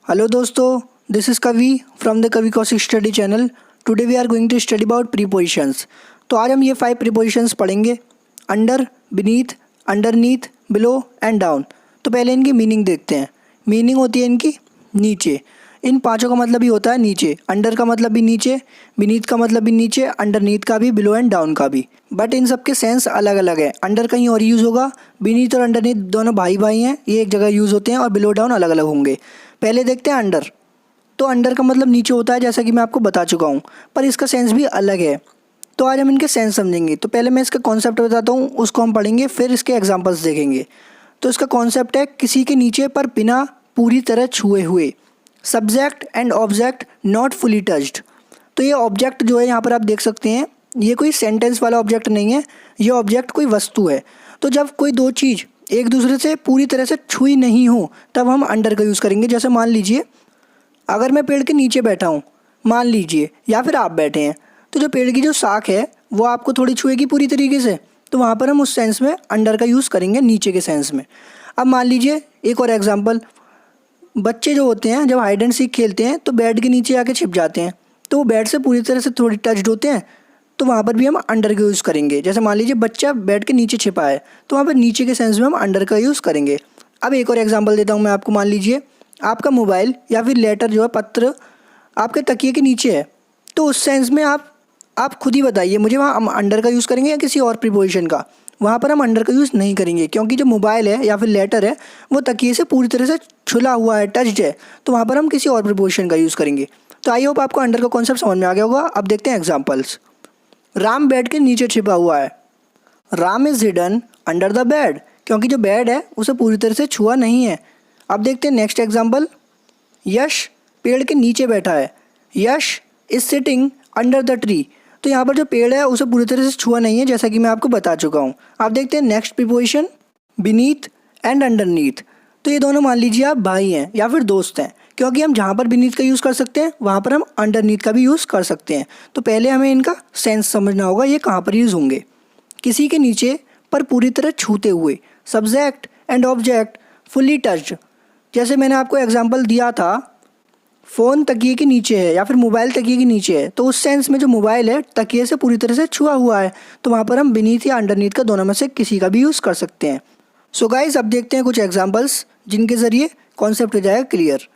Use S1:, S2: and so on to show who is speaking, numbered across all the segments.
S1: Hello दोस्तों, this is कवि from the कवि Kaushik study channel. Today we are going to study about prepositions. तो आज हम ये 5 prepositions पढ़ेंगे. Under, beneath, underneath, below and down. तो पहले इनकी मीनिंग देखते हैं. मीनिंग होती है इनकी नीचे. इन पांचों का मतलब ही होता है नीचे. अंडर का मतलब भी नीचे, बीनीथ का मतलब भी नीचे, अंडरनीथ का भी, बिलो एंड डाउन का भी. बट इन सब के सेंस अलग अलग है. अंडर कहीं और यूज़ होगा, बीनीथ और अंडरनीथ दोनों भाई भाई हैं, ये एक जगह यूज़ होते हैं, और बिलो डाउन अलग अलग होंगे. पहले देखते हैं अंडर. तो अंडर का मतलब नीचे होता है, जैसा कि मैं आपको बता चुका हूँ, पर इसका सेंस भी अलग है. तो आज हम इनके सेंस समझेंगे. तो पहले मैं इसका कॉन्सेप्ट बताता हूँ, उसको हम पढ़ेंगे, फिर इसके एग्जांपल्स देखेंगे. तो इसका कॉन्सेप्ट है किसी के नीचे पर बिना पूरी तरह छुए हुए. Subject and object not fully touched. तो ये ऑब्जेक्ट जो है यहाँ पर आप देख सकते हैं, ये कोई सेंटेंस वाला ऑब्जेक्ट नहीं है, ये ऑब्जेक्ट कोई वस्तु है. तो जब कोई दो चीज़ एक दूसरे से पूरी तरह से छुई नहीं हो, तब हम अंडर का यूज़ करेंगे. जैसे मान लीजिए अगर मैं पेड़ के नीचे बैठा हूँ, मान लीजिए, या फिर आप बैठे हैं, तो जो पेड़ की जो शाख है वो आपको थोड़ी छुएगी पूरी तरीके से, तो वहाँ पर हम उस सेंस में अंडर का यूज़ करेंगे, नीचे के सेंस में. अब मान लीजिए एक और एग्जांपल, बच्चे जो होते हैं जब हाइड एंड सीक खेलते हैं तो बेड के नीचे आके छिप जाते हैं, तो वो बेड से पूरी तरह से थोड़ी टच्ड होते हैं, तो वहाँ पर भी हम अंडर का यूज़ करेंगे. जैसे मान लीजिए बच्चा बेड के नीचे छिपा है, तो वहाँ पर नीचे के सेंस में हम अंडर का यूज़ करेंगे. अब एक और एग्जांपल देता हूँ मैं आपको. मान लीजिए आपका मोबाइल या फिर लेटर जो है, पत्र, आपके तकिए के नीचे है, तो उस सेंस में आप खुद ही बताइए मुझे, वहाँ हम अंडर का यूज़ करेंगे या किसी और प्रीपोजिशन का. वहाँ पर हम अंडर का यूज़ नहीं करेंगे, क्योंकि जो मोबाइल है या फिर लेटर है वो तकिए से पूरी तरह से छुला हुआ है, टच्ड है, तो वहाँ पर हम किसी और प्रीपोजिशन का यूज़ करेंगे. तो आई होप आपको अंडर का कॉन्सेप्ट समझ में आ गया होगा. अब देखते हैं एग्जाम्पल्स. राम बेड के नीचे छिपा हुआ है. Ram is hidden under the bed, क्योंकि जो बेड है उसे पूरी तरह से छुआ नहीं है. अब देखते हैं नेक्स्ट एग्जाम्पल. यश पेड़ के नीचे बैठा है. Yash is sitting under the tree. तो यहाँ पर जो पेड़ है उसे पूरी तरह से छुआ नहीं है, जैसा कि मैं आपको बता चुका हूँ. आप देखते हैं next preposition, beneath and underneath. तो ये दोनों मान लीजिए आप भाई हैं या फिर दोस्त हैं, क्योंकि हम जहाँ पर बीनीथ का यूज़ कर सकते हैं वहाँ पर हम अंडरनीथ का भी यूज़ कर सकते हैं. तो पहले हमें इनका सेंस समझना होगा, ये कहाँ पर यूज़ होंगे. किसी के नीचे पर पूरी तरह छूते हुए. Subject and object fully touched. जैसे मैंने आपको एग्जांपल दिया था, फ़ोन तकिए के नीचे है या फिर मोबाइल तकिए के नीचे है, तो उस सेंस में जो मोबाइल है तकिए से पूरी तरह से छुआ हुआ है, तो वहाँ पर हम बीनीथ या अंडरनीथ का दोनों में से किसी का भी यूज़ कर सकते हैं. सो गाइज, अब देखते हैं कुछ एग्जांपल्स जिनके ज़रिए कॉन्सेप्ट हो जाएगा क्लियर.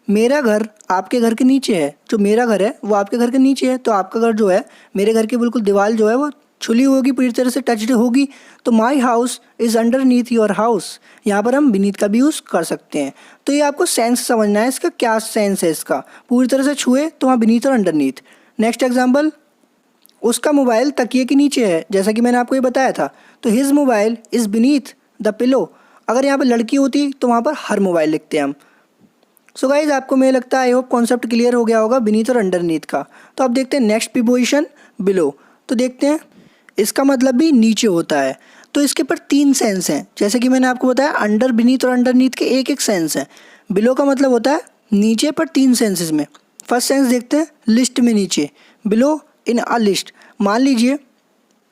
S1: मेरा घर आपके घर के नीचे है. जो मेरा घर है वो आपके घर के नीचे है, तो आपका घर जो है मेरे घर की बिल्कुल दीवार जो है वो छुली होगी, पूरी तरह से टच्ड होगी. तो my house is underneath your house. यहाँ पर हम बीनीथ का भी यूज़ कर सकते हैं. तो ये आपको सेंस समझना है, इसका क्या सेंस है. इसका पूरी तरह से छुए तो वहाँ बीनीथ और अंडरनीथ. नेक्स्ट एग्जाम्पल, उसका मोबाइल तकिए के नीचे है, जैसा कि मैंने आपको ये बताया था. तो his mobile is beneath the pillow. अगर यहाँ पर लड़की होती तो वहाँ पर हर मोबाइल लिखते हैं हम. सो गाइज, आपको मुझे लगता है आई होप कॉन्सेप्ट क्लियर हो गया होगा बीनीथ और अंडरनीथ का. तो अब देखते हैं नेक्स्ट प्रीपोजिशन, बिलो. तो देखते हैं, इसका मतलब भी नीचे होता है. तो इसके पर 3 सेंस हैं, जैसे कि मैंने आपको बताया. अंडर, बीनीथ और अंडरनीथ के एक एक सेंस हैं. बिलो का मतलब होता है नीचे, पर 3 सेंसेस में. फर्स्ट सेंस देखते हैं, लिस्ट में नीचे. Below in a list. मान लीजिए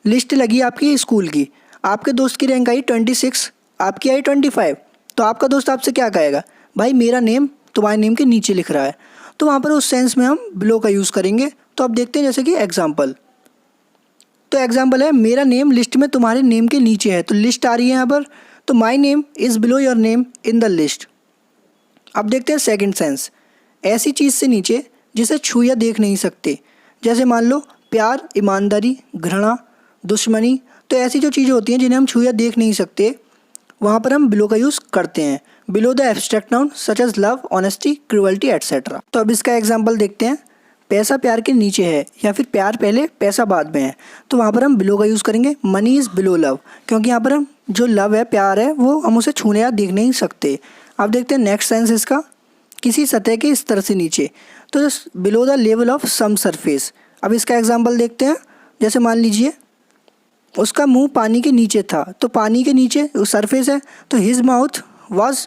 S1: लिस्ट लगी आपकी स्कूल की, आपके दोस्त की रैंक आई 26, आपकी आई 25. तो आपका दोस्त आपसे क्या कहेगा, भाई मेरा नेम तुम्हारे नेम के नीचे लिख रहा है. तो वहाँ पर उस सेंस में हम बिलो का यूज़ करेंगे. तो अब देखते हैं जैसे कि एग्जाम्पल. तो एग्जाम्पल है, मेरा नेम लिस्ट में तुम्हारे नेम के नीचे है. तो लिस्ट आ रही है यहाँ पर, तो my name is below your name in the list. अब देखते हैं सेकंड सेंस, ऐसी चीज़ से नीचे जिसे छू या देख नहीं सकते. जैसे मान लो प्यार, ईमानदारी, घृणा, दुश्मनी. तो ऐसी जो चीज़ें होती हैं जिन्हें हम छू या देख नहीं सकते, वहाँ पर हम बिलो का यूज़ करते हैं. Below the abstract noun such as love, honesty, cruelty etcetera. तो अब इसका एग्जाम्पल देखते हैं. पैसा प्यार के नीचे है, या फिर प्यार पहले पैसा बाद में है, तो वहाँ पर हम बिलो का यूज़ करेंगे. मनी इज़ बिलो लव, क्योंकि यहाँ पर हम जो लव है, प्यार है, वो हम उसे छूने या देख नहीं सकते. अब देखते हैं नेक्स्ट सेंस इसका, किसी सतह के इस तरह से नीचे. तो below the level of some surface. अब इसका एग्जाम्पल देखते हैं. जैसे मान लीजिए उसका मुंह पानी के नीचे था, तो पानी के नीचे सरफेस है, तो his mouth was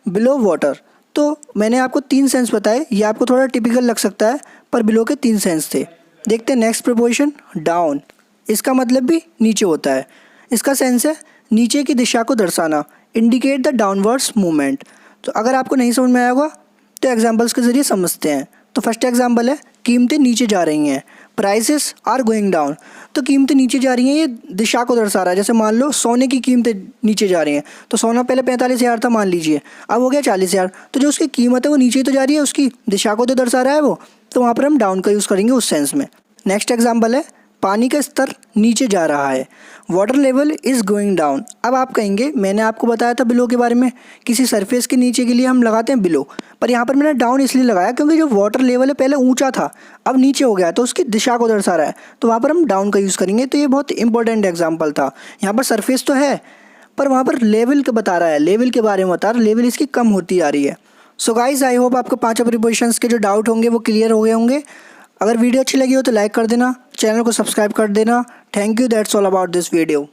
S1: below water. तो मैंने आपको 3 सेंस बताए, ये आपको थोड़ा टिपिकल लग सकता है, पर बिलो के 3 सेंस थे. देखते हैं नेक्स्ट प्रीपोजिशन, डाउन. इसका मतलब भी नीचे होता है. इसका सेंस है नीचे की दिशा को दर्शाना, इंडिकेट द डाउनवर्ड्स मूवमेंट. तो अगर आपको नहीं समझ में आया होगा तो एग्जांपल्स के ज़रिए समझते हैं। तो फर्स्ट एग्जांपल है कीमतें नीचे जा रही हैं, प्राइसेस आर गोइंग डाउन। तो कीमतें नीचे जा रही हैं, ये दिशा को दर्शा रहा है। जैसे मान लो सोने की कीमतें नीचे जा रही हैं, तो सोना पहले 45,000 था मान लीजिए, अब हो गया 40,000। तो जो उसकी कीमत है वो नीचे तो जा रही है, उसकी दिशा को तो दर्शा रहा है वो, तो वहाँ पर हम डाउन का यूज़ करेंगे उस सेंस में। नेक्स्ट एग्जाम्पल है पानी का स्तर नीचे जा रहा है, water level is going down. अब आप कहेंगे मैंने आपको बताया था बिलो के बारे में, किसी सरफेस के नीचे के लिए हम लगाते हैं बिलो, पर यहाँ पर मैंने डाउन इसलिए लगाया क्योंकि जो वाटर लेवल है पहले ऊंचा था, अब नीचे हो गया, तो उसकी दिशा को दर्शा रहा है, तो वहाँ पर हम डाउन का यूज़ करेंगे। तो ये बहुत इंपॉर्टेंट एग्जाम्पल था। यहाँ पर सरफेस तो है पर वहाँ पर लेवल का बता रहा है, लेवल के बारे में बता रहा है, लेवल इसकी कम होती जा रही है। सो गाइज आई होप आपको पांचों प्रीपोजिशंस के जो डाउट होंगे वो क्लियर हो गए होंगे। अगर वीडियो अच्छी लगी हो तो लाइक कर देना, चैनल को सब्सक्राइब कर देना। Thank you, that's all about this video.